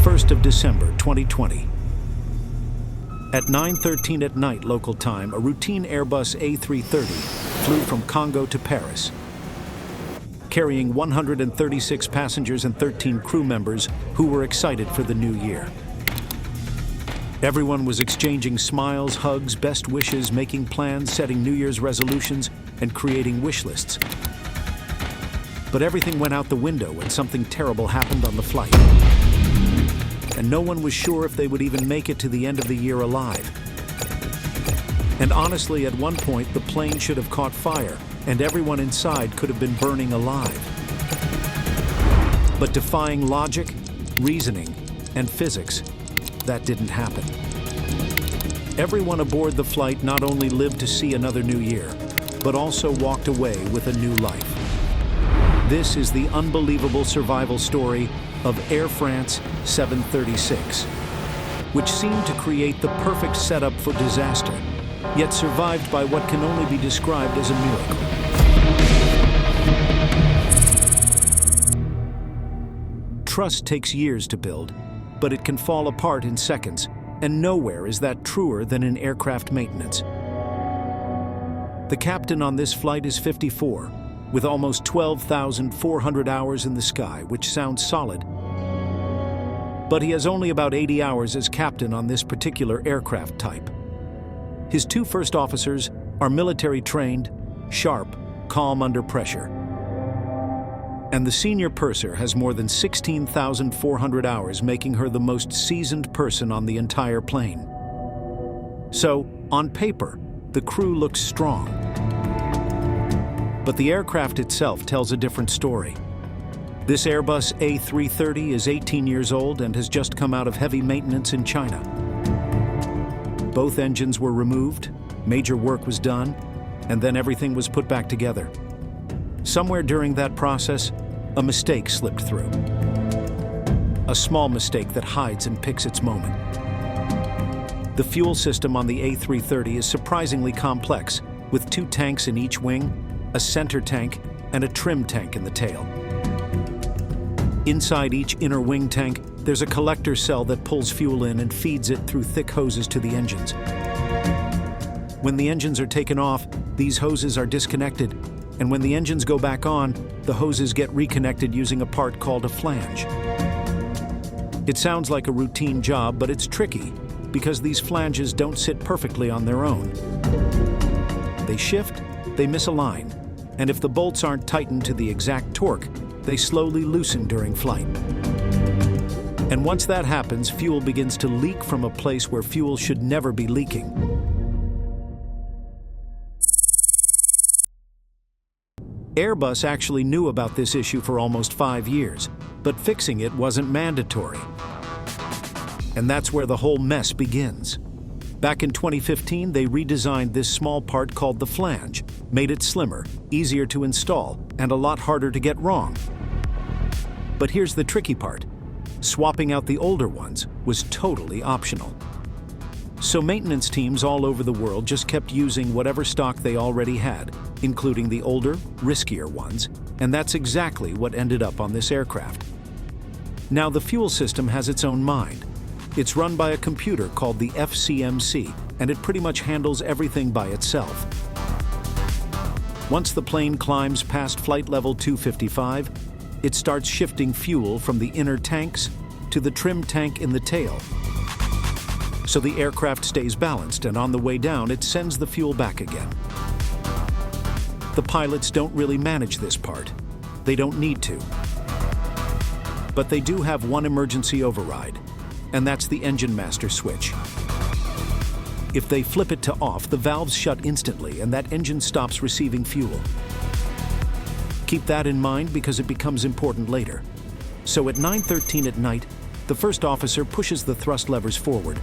1st of December 2020. At 9:13 at night local time, a routine Airbus A330 flew from Congo to Paris, carrying 136 passengers and 13 crew members who were excited for the new year. Everyone was exchanging smiles, hugs, best wishes, making plans, setting New Year's resolutions, and creating wish lists. But everything went out the window when something terrible happened on the flight. And no one was sure if they would even make it to the end of the year alive. And honestly, at one point, the plane should have caught fire, and everyone inside could have been burning alive. But defying logic, reasoning, and physics, that didn't happen. Everyone aboard the flight not only lived to see another new year, but also walked away with a new life. This is the unbelievable survival story of Air France 736, which seemed to create the perfect setup for disaster, yet survived by what can only be described as a miracle. Trust takes years to build, but it can fall apart in seconds, and nowhere is that truer than in aircraft maintenance. The captain on this flight is 54, with almost 12,400 hours in the sky, which sounds solid. But he has only about 80 hours as captain on this particular aircraft type. His two first officers are military trained, sharp, calm under pressure. And the senior purser has more than 16,400 hours, making her the most seasoned person on the entire plane. So, on paper, the crew looks strong. But the aircraft itself tells a different story. This Airbus A330 is 18 years old and has just come out of heavy maintenance in China. Both engines were removed, major work was done, and then everything was put back together. Somewhere during that process, a mistake slipped through. A small mistake that hides and picks its moment. The fuel system on the A330 is surprisingly complex, with 2 tanks in each wing, a center tank, and a trim tank in the tail. Inside each inner wing tank, there's a collector cell that pulls fuel in and feeds it through thick hoses to the engines. When the engines are taken off, these hoses are disconnected, and when the engines go back on, the hoses get reconnected using a part called a flange. It sounds like a routine job, but it's tricky because these flanges don't sit perfectly on their own. They shift, they misalign, and if the bolts aren't tightened to the exact torque, they slowly loosen during flight. And once that happens, fuel begins to leak from a place where fuel should never be leaking. Airbus actually knew about this issue for almost 5 years, but fixing it wasn't mandatory. And that's where the whole mess begins. Back in 2015, they redesigned this small part called the flange, made it slimmer, easier to install, and a lot harder to get wrong. But here's the tricky part. Swapping out the older ones was totally optional. So maintenance teams all over the world just kept using whatever stock they already had, including the older, riskier ones, and that's exactly what ended up on this aircraft. Now the fuel system has its own mind. It's run by a computer called the FCMC, and it pretty much handles everything by itself. Once the plane climbs past flight level 255, it starts shifting fuel from the inner tanks to the trim tank in the tail. So the aircraft stays balanced, and on the way down, it sends the fuel back again. The pilots don't really manage this part. They don't need to. But they do have one emergency override, and that's the engine master switch. If they flip it to off, the valves shut instantly, and that engine stops receiving fuel. Keep that in mind because it becomes important later. So at 9:13 at night, the first officer pushes the thrust levers forward.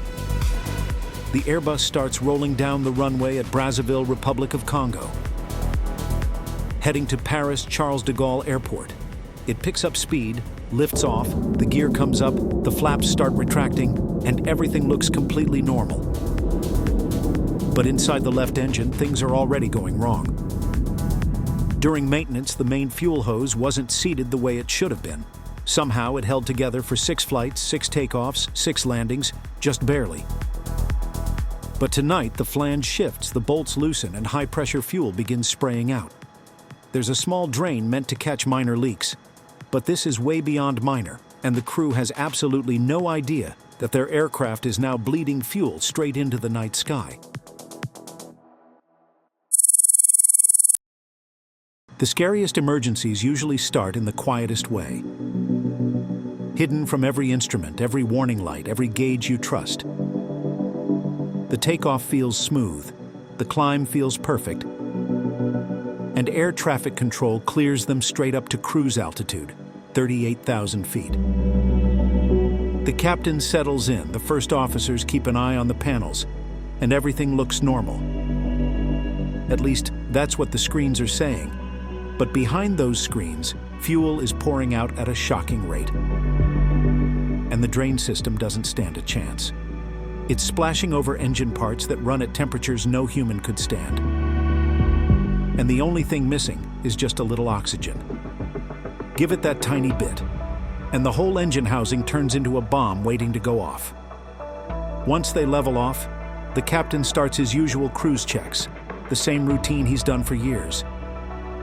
The Airbus starts rolling down the runway at Brazzaville, Republic of Congo. Heading to Paris Charles de Gaulle Airport. It picks up speed, lifts off, the gear comes up, the flaps start retracting, and everything looks completely normal. But inside the left engine, things are already going wrong. During maintenance, the main fuel hose wasn't seated the way it should have been, Somehow it held together for 6 flights, 6 takeoffs, 6 landings, just barely. But tonight, the flange shifts, the bolts loosen, and high-pressure fuel begins spraying out. There's a small drain meant to catch minor leaks, but this is way beyond minor, and the crew has absolutely no idea that their aircraft is now bleeding fuel straight into the night sky. The scariest emergencies usually start in the quietest way. Hidden from every instrument, every warning light, every gauge you trust. The takeoff feels smooth, the climb feels perfect, and air traffic control clears them straight up to cruise altitude, 38,000 feet. The captain settles in, the first officers keep an eye on the panels, and everything looks normal. At least, that's what the screens are saying. But behind those screens, fuel is pouring out at a shocking rate. And the drain system doesn't stand a chance. It's splashing over engine parts that run at temperatures no human could stand. And the only thing missing is just a little oxygen. Give it that tiny bit, and the whole engine housing turns into a bomb waiting to go off. Once they level off, the captain starts his usual cruise checks, the same routine he's done for years.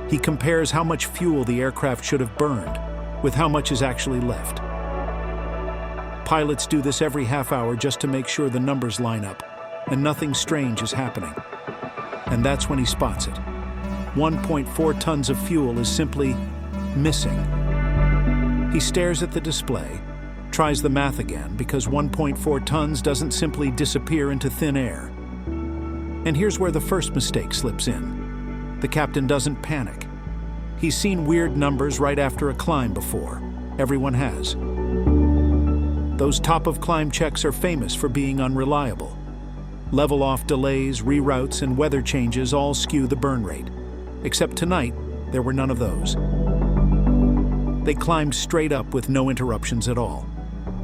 He compares how much fuel the aircraft should have burned with how much is actually left. Pilots do this every half hour just to make sure the numbers line up and nothing strange is happening. And that's when he spots it. 1.4 tons of fuel is simply missing. He stares at the display, tries the math again because 1.4 tons doesn't simply disappear into thin air. And here's where the first mistake slips in. The captain doesn't panic. He's seen weird numbers right after a climb before. Everyone has. Those top-of-climb checks are famous for being unreliable. Level-off delays, reroutes, and weather changes all skew the burn rate. Except tonight, there were none of those. They climbed straight up with no interruptions at all.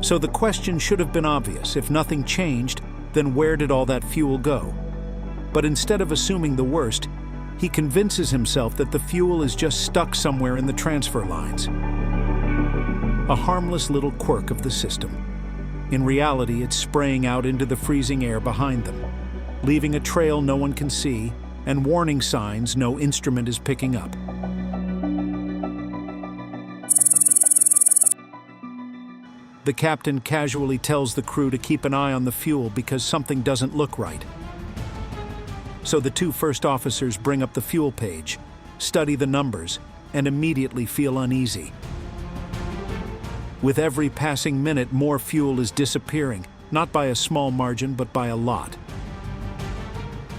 So the question should have been obvious. If nothing changed, then where did all that fuel go? But instead of assuming the worst, he convinces himself that the fuel is just stuck somewhere in the transfer lines. A harmless little quirk of the system. In reality, it's spraying out into the freezing air behind them, leaving a trail no one can see and warning signs no instrument is picking up. The captain casually tells the crew to keep an eye on the fuel because something doesn't look right. So the 2 first officers bring up the fuel page, study the numbers, and immediately feel uneasy. With every passing minute, more fuel is disappearing, not by a small margin, but by a lot.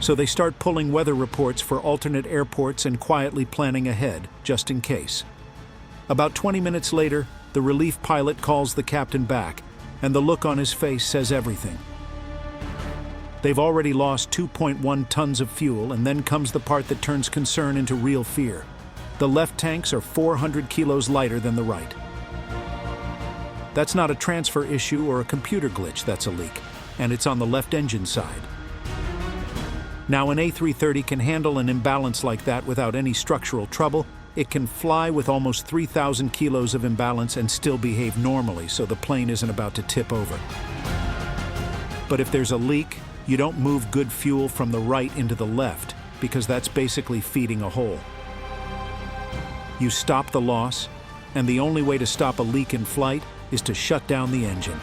So they start pulling weather reports for alternate airports and quietly planning ahead, just in case. About 20 minutes later, the relief pilot calls the captain back, and the look on his face says everything. They've already lost 2.1 tons of fuel, and then comes the part that turns concern into real fear. The left tanks are 400 kilos lighter than the right. That's not a transfer issue or a computer glitch, that's a leak, and it's on the left engine side. Now, an A330 can handle an imbalance like that without any structural trouble. It can fly with almost 3,000 kilos of imbalance and still behave normally, so the plane isn't about to tip over. But if there's a leak, you don't move good fuel from the right into the left, because that's basically feeding a hole. You stop the loss, and the only way to stop a leak in flight is to shut down the engine.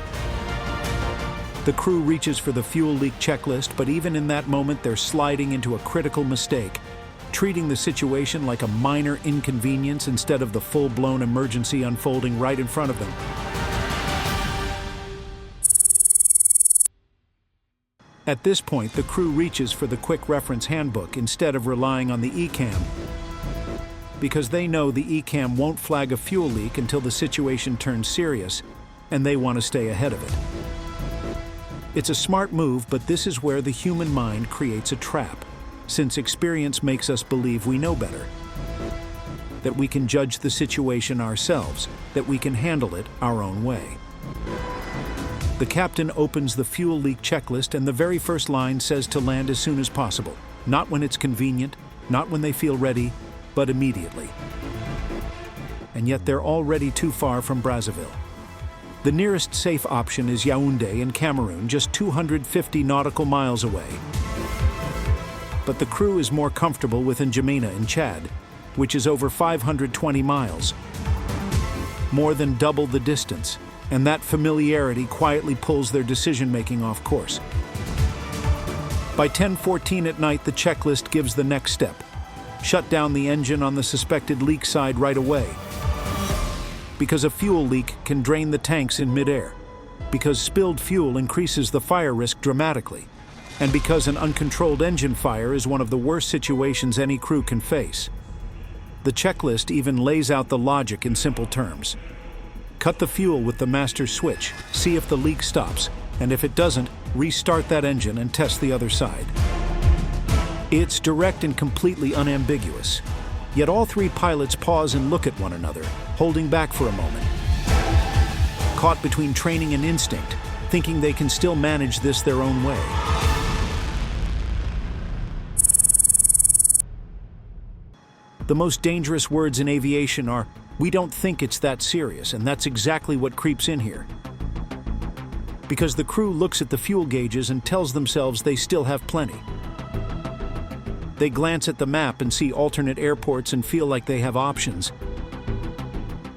The crew reaches for the fuel leak checklist, but even in that moment, they're sliding into a critical mistake, treating the situation like a minor inconvenience instead of the full-blown emergency unfolding right in front of them. At this point, the crew reaches for the quick reference handbook instead of relying on the ECAM, because they know the ECAM won't flag a fuel leak until the situation turns serious, and they want to stay ahead of it. It's a smart move, but this is where the human mind creates a trap, since experience makes us believe we know better, that we can judge the situation ourselves, that we can handle it our own way. The captain opens the fuel leak checklist, and the very first line says to land as soon as possible. Not when it's convenient, not when they feel ready, but immediately. and yet they're already too far from Brazzaville. The nearest safe option is Yaoundé in Cameroon, just 250 nautical miles away. But the crew is more comfortable with N'Djamena in Chad, which is over 520 miles. More than double the distance, and that familiarity quietly pulls their decision-making off course. By 10:14 at night, the checklist gives the next step. Shut down the engine on the suspected leak side right away. Because a fuel leak can drain the tanks in midair. Because spilled fuel increases the fire risk dramatically. And because an uncontrolled engine fire is one of the worst situations any crew can face. The checklist even lays out the logic in simple terms. Cut the fuel with the master switch, see if the leak stops, and if it doesn't, restart that engine and test the other side. It's direct and completely unambiguous. Yet all three pilots pause and look at one another, holding back for a moment. Caught between training and instinct, thinking they can still manage this their own way. The most dangerous words in aviation are, "We don't think it's that serious," and that's exactly what creeps in here. Because the crew looks at the fuel gauges and tells themselves they still have plenty. They glance at the map and see alternate airports and feel like they have options.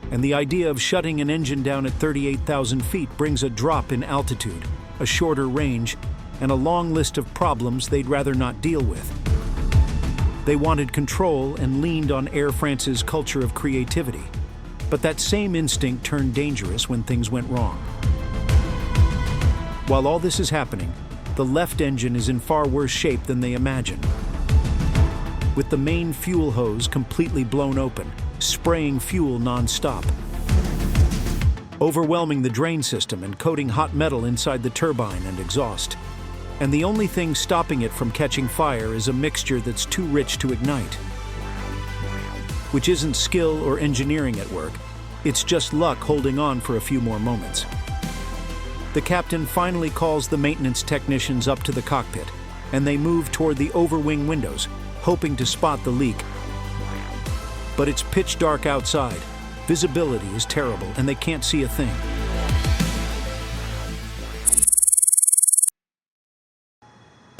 And the idea of shutting an engine down at 38,000 feet brings a drop in altitude, a shorter range, and a long list of problems they'd rather not deal with. They wanted control and leaned on Air France's culture of creativity. But that same instinct turned dangerous when things went wrong. While all this is happening, the left engine is in far worse shape than they imagined. With the main fuel hose completely blown open, spraying fuel non-stop. Overwhelming the drain system and coating hot metal inside the turbine and exhaust. And the only thing stopping it from catching fire is a mixture that's too rich to ignite. Which isn't skill or engineering at work, it's just luck holding on for a few more moments. The captain finally calls the maintenance technicians up to the cockpit, and they move toward the overwing windows, hoping to spot the leak. But it's pitch dark outside, visibility is terrible, and they can't see a thing.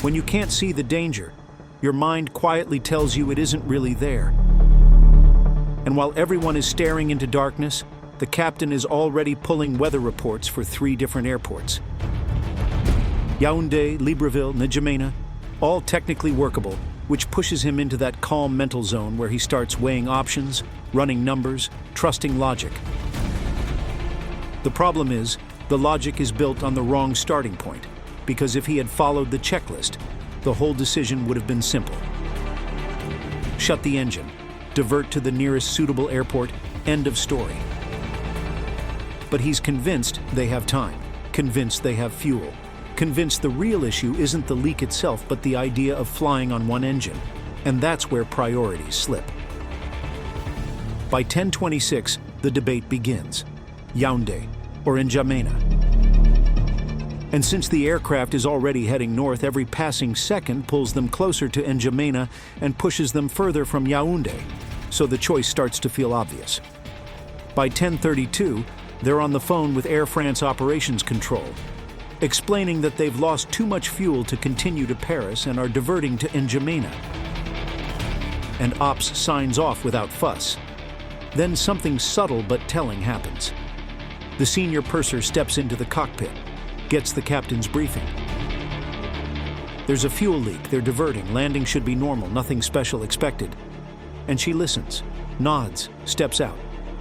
When you can't see the danger, your mind quietly tells you it isn't really there. And while everyone is staring into darkness, the captain is already pulling weather reports for 3 different airports. Yaoundé, Libreville, N'Djamena, all technically workable, which pushes him into that calm mental zone where he starts weighing options, running numbers, trusting logic. The problem is, the logic is built on the wrong starting point. Because if he had followed the checklist, the whole decision would have been simple. Shut the engine, divert to the nearest suitable airport, end of story. But he's convinced they have time, convinced they have fuel, convinced the real issue isn't the leak itself but the idea of flying on one engine, and that's where priorities slip. By 10:26, the debate begins. Yaoundé or N'Djamena. And since the aircraft is already heading north, every passing second pulls them closer to N'Djamena and pushes them further from Yaoundé, so the choice starts to feel obvious. By 10:32, they're on the phone with Air France Operations Control, explaining that they've lost too much fuel to continue to Paris and are diverting to N'Djamena. And Ops signs off without fuss. Then something subtle but telling happens. The senior purser steps into the cockpit, gets the captain's briefing. There's a fuel leak, they're diverting, landing should be normal, nothing special expected. And she listens, nods, steps out,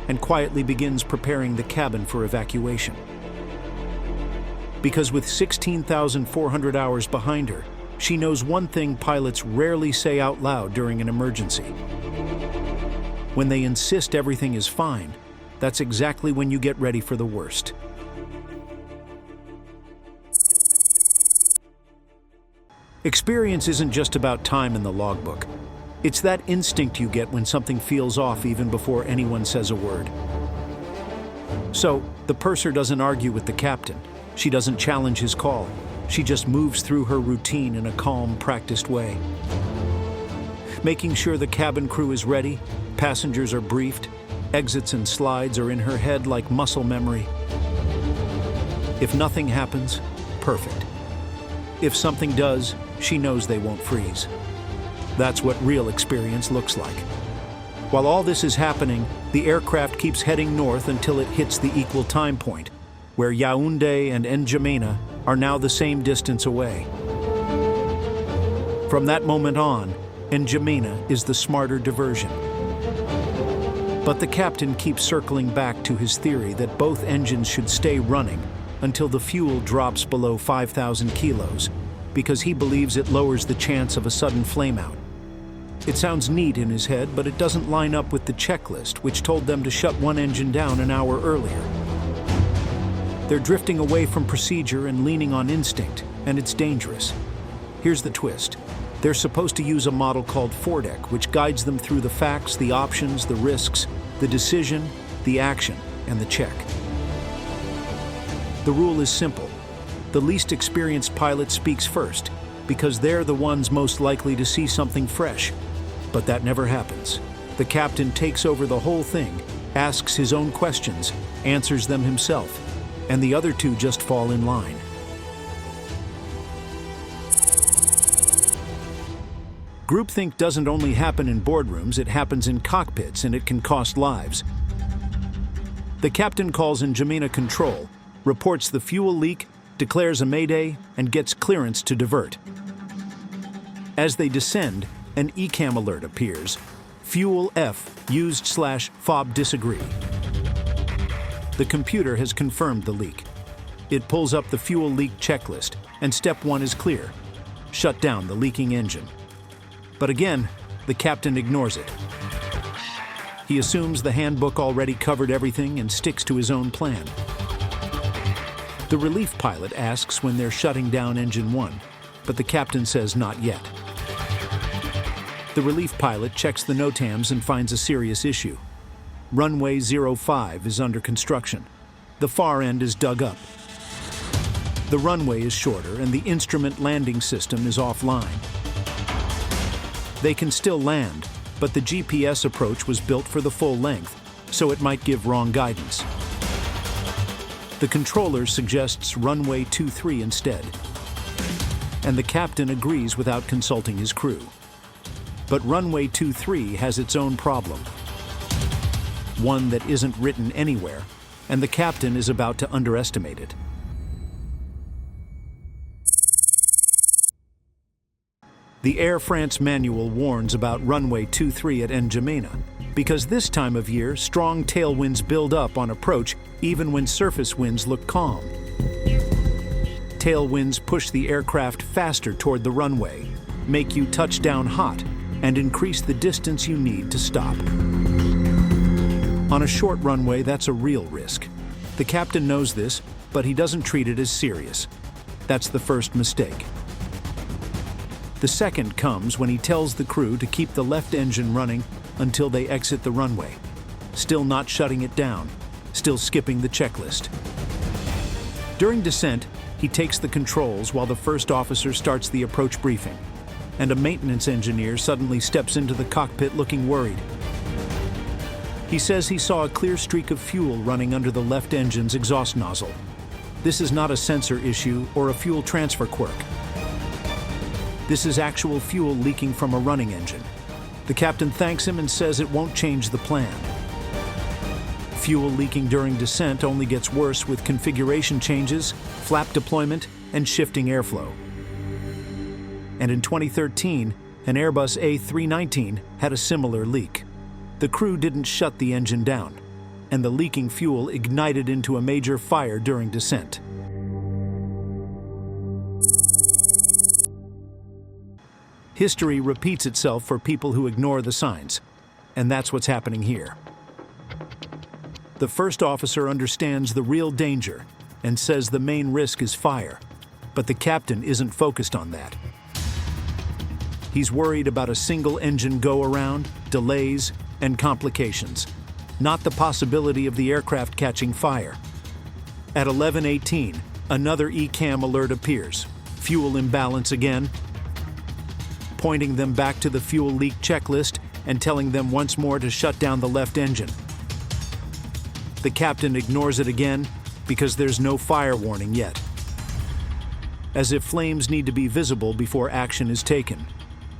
and quietly begins preparing the cabin for evacuation. Because with 16,400 hours behind her, she knows one thing pilots rarely say out loud during an emergency. When they insist everything is fine, that's exactly when you get ready for the worst. Experience isn't just about time in the logbook. It's that instinct you get when something feels off even before anyone says a word. So, the purser doesn't argue with the captain. She doesn't challenge his call. She just moves through her routine in a calm, practiced way. Making sure the cabin crew is ready, passengers are briefed, exits and slides are in her head like muscle memory. If nothing happens, perfect. If something does, she knows they won't freeze. That's what real experience looks like. While all this is happening, the aircraft keeps heading north until it hits the equal time point, where Yaoundé and N'Djamena are now the same distance away. From that moment on, N'Djamena is the smarter diversion. But the captain keeps circling back to his theory that both engines should stay running until the fuel drops below 5,000 kilos, because he believes it lowers the chance of a sudden flameout. It sounds neat in his head, but it doesn't line up with the checklist, which told them to shut one engine down an hour earlier. They're drifting away from procedure and leaning on instinct, and it's dangerous. Here's the twist. They're supposed to use a model called FORDEC, which guides them through the facts, the options, the risks, the decision, the action, and the check. The rule is simple. The least experienced pilot speaks first, because they're the ones most likely to see something fresh. But that never happens. The captain takes over the whole thing, asks his own questions, answers them himself, and the other two just fall in line. Groupthink doesn't only happen in boardrooms, it happens in cockpits, and it can cost lives. The captain calls N'Djamena control, reports the fuel leak, declares a mayday, and gets clearance to divert. As they descend, an ECAM alert appears. Fuel F, used/FOB disagree. The computer has confirmed the leak. It pulls up the fuel leak checklist, and step 1 is clear. Shut down the leaking engine. But again, the captain ignores it. He assumes the handbook already covered everything and sticks to his own plan. The relief pilot asks when they're shutting down engine 1, but the captain says not yet. The relief pilot checks the NOTAMs and finds a serious issue. Runway 05 is under construction. The far end is dug up. The runway is shorter and the instrument landing system is offline. They can still land, but the GPS approach was built for the full length, so it might give wrong guidance. The controller suggests runway 23 instead, and the captain agrees without consulting his crew. But runway 23 has its own problem, one that isn't written anywhere, and the captain is about to underestimate it. The Air France manual warns about runway 23 at N'Djamena, because this time of year, strong tailwinds build up on approach even when surface winds look calm. Tailwinds push the aircraft faster toward the runway, make you touch down hot, and increase the distance you need to stop. On a short runway, that's a real risk. The captain knows this, but he doesn't treat it as serious. That's the first mistake. The second comes when he tells the crew to keep the left engine running until they exit the runway, still not shutting it down, still skipping the checklist. During descent, he takes the controls while the first officer starts the approach briefing, and a maintenance engineer suddenly steps into the cockpit looking worried. He says he saw a clear streak of fuel running under the left engine's exhaust nozzle. This is not a sensor issue or a fuel transfer quirk. This is actual fuel leaking from a running engine. The captain thanks him and says it won't change the plan. Fuel leaking during descent only gets worse with configuration changes, flap deployment, and shifting airflow. And in 2013, an Airbus A330 had a similar leak. The crew didn't shut the engine down, and the leaking fuel ignited into a major fire during descent. History repeats itself for people who ignore the signs, and that's what's happening here. The first officer understands the real danger and says the main risk is fire, but the captain isn't focused on that. He's worried about a single engine go-around, delays, and complications, not the possibility of the aircraft catching fire. At 11:18, another ECAM alert appears, fuel imbalance again, pointing them back to the fuel leak checklist and telling them once more to shut down the left engine. The captain ignores it again because there's no fire warning yet. As if flames need to be visible before action is taken.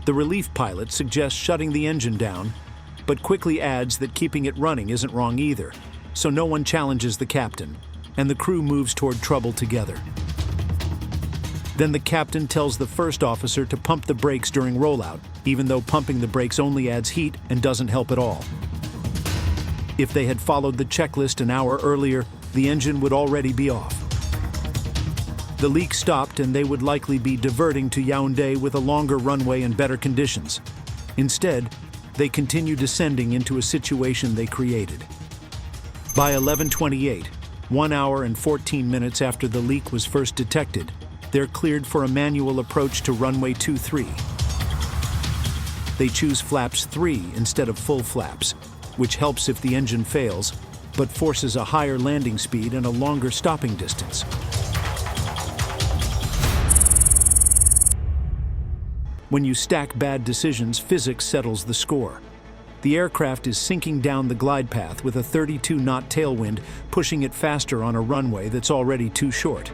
The relief pilot suggests shutting the engine down, but quickly adds that keeping it running isn't wrong either, so no one challenges the captain, and the crew moves toward trouble together. Then the captain tells the first officer to pump the brakes during rollout, even though pumping the brakes only adds heat and doesn't help at all. If they had followed the checklist an hour earlier, the engine would already be off. The leak stopped and they would likely be diverting to Yaoundé with a longer runway and better conditions. Instead, they continue descending into a situation they created. By 11:28, 1 hour and 14 minutes after the leak was first detected, they're cleared for a manual approach to runway 23. They choose flaps 3 instead of full flaps, which helps if the engine fails, but forces a higher landing speed and a longer stopping distance. When you stack bad decisions, physics settles the score. The aircraft is sinking down the glide path with a 32-knot tailwind, pushing it faster on a runway that's already too short.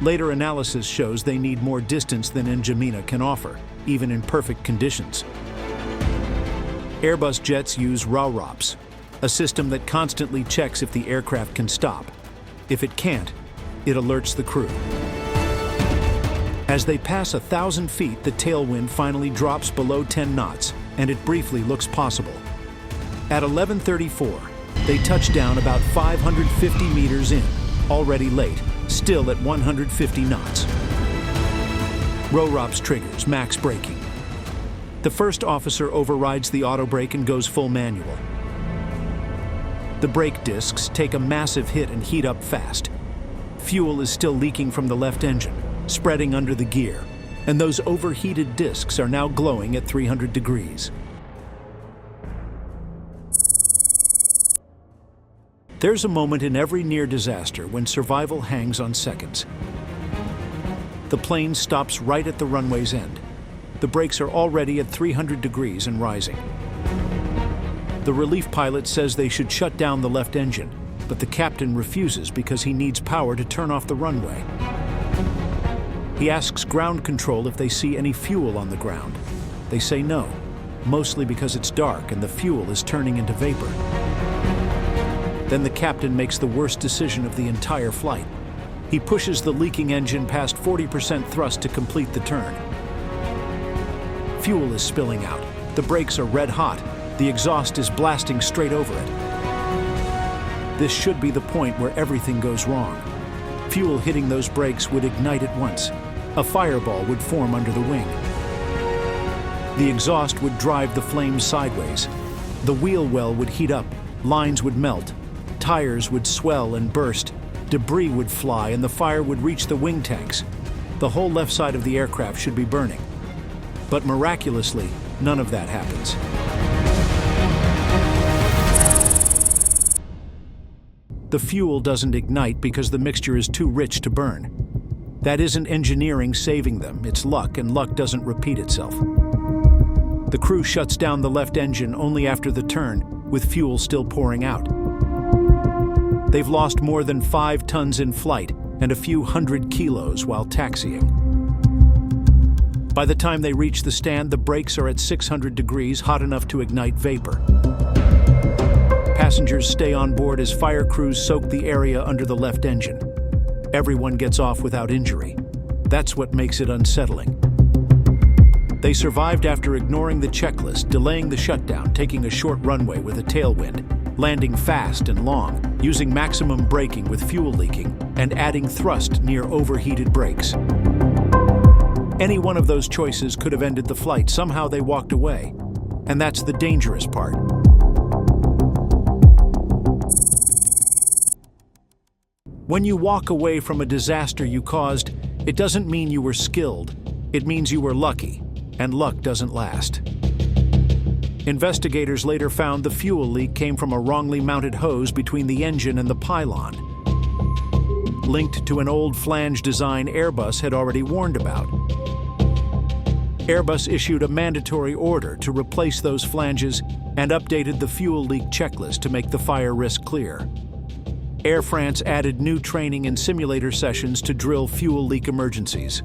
Later analysis shows they need more distance than N'Djamena can offer, even in perfect conditions. Airbus jets use RAWROPS, a system that constantly checks if the aircraft can stop. If it can't, it alerts the crew. As they pass 1,000 feet, the tailwind finally drops below 10 knots, and it briefly looks possible. At 11:34, they touch down about 550 meters in, already late, still at 150 knots. RAWROPS triggers max braking. The first officer overrides the auto brake and goes full manual. The brake discs take a massive hit and heat up fast. Fuel is still leaking from the left engine, spreading under the gear, and those overheated discs are now glowing at 300 degrees. There's a moment in every near disaster when survival hangs on seconds. The plane stops right at the runway's end. The brakes are already at 300 degrees and rising. The relief pilot says they should shut down the left engine, but the captain refuses because he needs power to turn off the runway. He asks ground control if they see any fuel on the ground. They say no, mostly because it's dark and the fuel is turning into vapor. Then the captain makes the worst decision of the entire flight. He pushes the leaking engine past 40% thrust to complete the turn. Fuel is spilling out. The brakes are red hot. The exhaust is blasting straight over it. This should be the point where everything goes wrong. Fuel hitting those brakes would ignite at once. A fireball would form under the wing. The exhaust would drive the flames sideways. The wheel well would heat up, lines would melt, tires would swell and burst, debris would fly, and the fire would reach the wing tanks. The whole left side of the aircraft should be burning. But miraculously, none of that happens. The fuel doesn't ignite because the mixture is too rich to burn. That isn't engineering saving them, it's luck, and luck doesn't repeat itself. The crew shuts down the left engine only after the turn, with fuel still pouring out. They've lost more than 5 tons in flight and a few hundred kilos while taxiing. By the time they reach the stand, the brakes are at 600 degrees, hot enough to ignite vapor. Passengers stay on board as fire crews soak the area under the left engine. Everyone gets off without injury. That's what makes it unsettling. They survived after ignoring the checklist, delaying the shutdown, taking a short runway with a tailwind, landing fast and long, using maximum braking with fuel leaking, and adding thrust near overheated brakes. Any one of those choices could have ended the flight. Somehow they walked away. And that's the dangerous part. When you walk away from a disaster you caused, it doesn't mean you were skilled. It means you were lucky, and luck doesn't last. Investigators later found the fuel leak came from a wrongly mounted hose between the engine and the pylon, linked to an old flange design Airbus had already warned about. Airbus issued a mandatory order to replace those flanges and updated the fuel leak checklist to make the fire risk clear. Air France added new training and simulator sessions to drill fuel leak emergencies.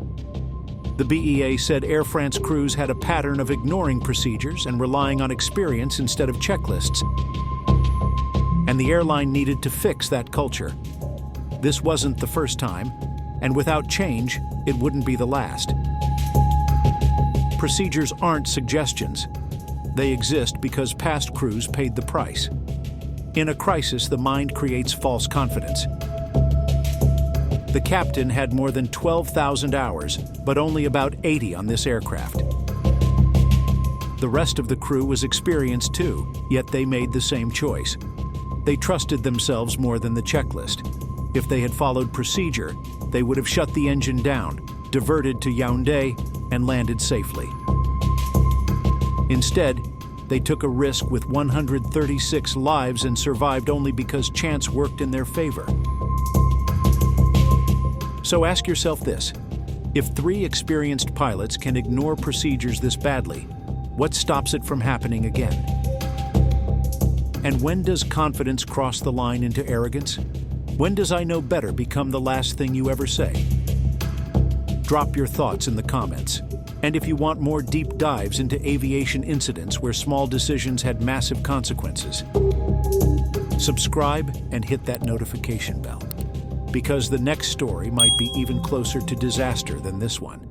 The BEA said Air France crews had a pattern of ignoring procedures and relying on experience instead of checklists, and the airline needed to fix that culture. This wasn't the first time, and without change, it wouldn't be the last. Procedures aren't suggestions. They exist because past crews paid the price. In a crisis, the mind creates false confidence. The captain had more than 12,000 hours, but only about 80 on this aircraft. The rest of the crew was experienced too, yet they made the same choice. They trusted themselves more than the checklist. If they had followed procedure, they would have shut the engine down, diverted to Yaoundé, and landed safely. Instead, they took a risk with 136 lives and survived only because chance worked in their favor. So ask yourself this: if 3 experienced pilots can ignore procedures this badly, what stops it from happening again? And when does confidence cross the line into arrogance? When does "I know better" become the last thing you ever say? Drop your thoughts in the comments. And if you want more deep dives into aviation incidents where small decisions had massive consequences, subscribe and hit that notification bell, because the next story might be even closer to disaster than this one.